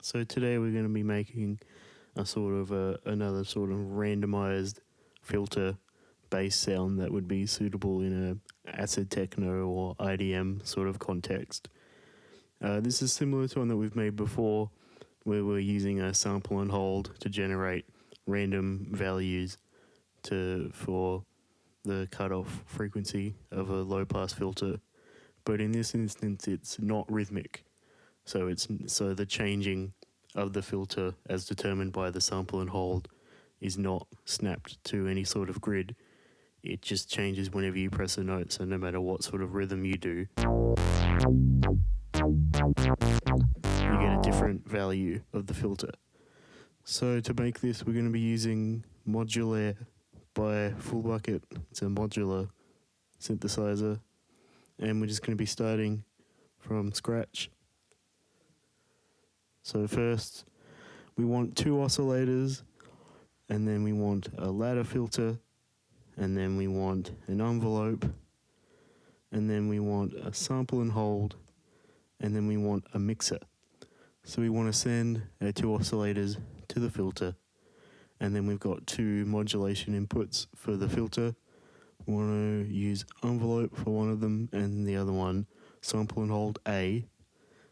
So today we're going to be making a sort of another sort of randomized filter bass sound that would be suitable in a acid techno or IDM sort of context. This is similar to one that we've made before, where we're using a sample and hold to generate random values for the cutoff frequency of a low pass filter. But in this instance, it's not rhythmic. So the changing of the filter as determined by the sample and hold is not snapped to any sort of grid. It just changes whenever you press a note, so no matter what sort of rhythm you do, you get a different value of the filter. So to make this, we're going to be using Modulair by Full Bucket. It's a modular synthesizer, and we're just going to be starting from scratch. So first, we want 2 oscillators, and then we want a ladder filter, and then we want an envelope, and then we want a sample and hold, and then we want a mixer. So we want to send our 2 oscillators to the filter, and then we've got 2 modulation inputs for the filter. We want to use envelope for one of them, and the other one sample and hold A.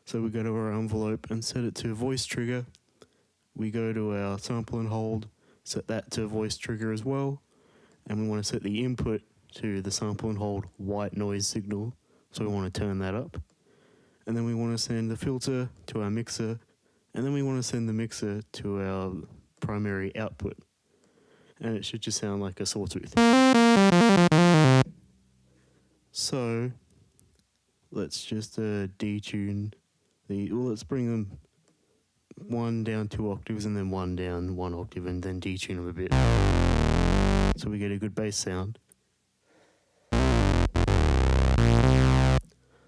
So we go to our envelope and set it to voice trigger. We go to our sample and hold, set that to voice trigger as well. And we want to set the input to the sample and hold white noise signal. So we want to turn that up. And then we want to send the filter to our mixer. And then we want to send the mixer to our primary output. And it should just sound like a sawtooth. So let's just detune let's bring them 1 down 2 octaves and then 1 down 1 octave and then detune them a bit so we get a good bass sound.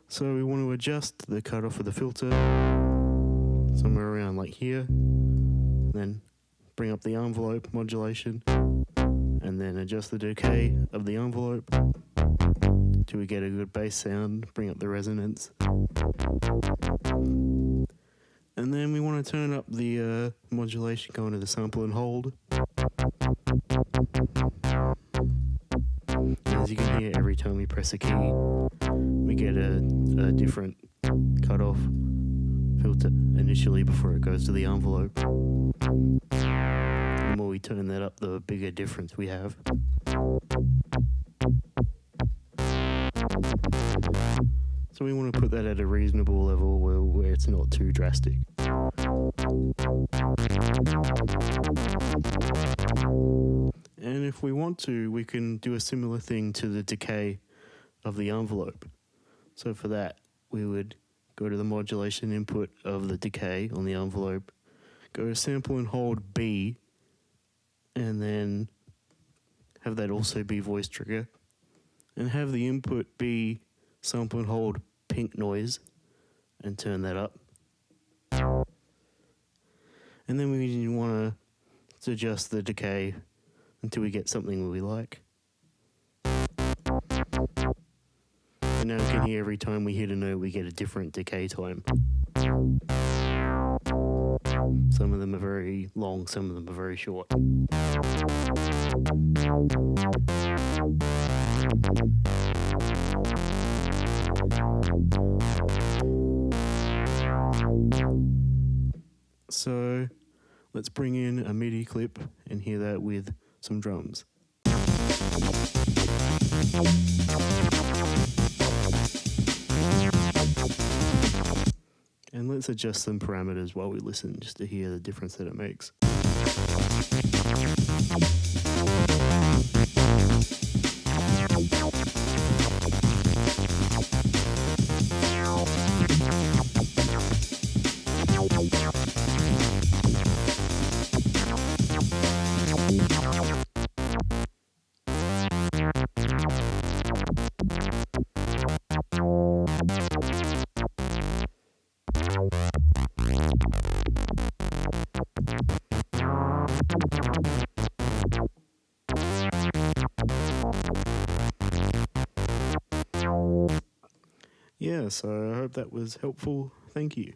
So we want to adjust the cutoff of the filter somewhere around like here, then bring up the envelope modulation and then adjust the decay of the envelope till we get a good bass sound, bring up the resonance. And then we want to turn up the modulation going to the sample and hold. And as you can hear, every time we press a key, we get a different cutoff filter initially before it goes to the envelope. The more we turn that up, the bigger difference we have. So we want to put that at a reasonable level where it's not too drastic. And if we want to, we can do a similar thing to the decay of the envelope. So for that, we would go to the modulation input of the decay on the envelope, go to sample and hold B, and then have that also be voice trigger, and have the input be sample and hold pink noise and turn that up. And then we want to adjust the decay until we get something we like. And now you can hear every time we hit a note we get a different decay time. Some of them are very long, some of them are very short. So let's bring in a MIDI clip and hear that with some drums. And let's adjust some parameters while we listen just to hear the difference that it makes. Yeah, so I hope that was helpful. Thank you.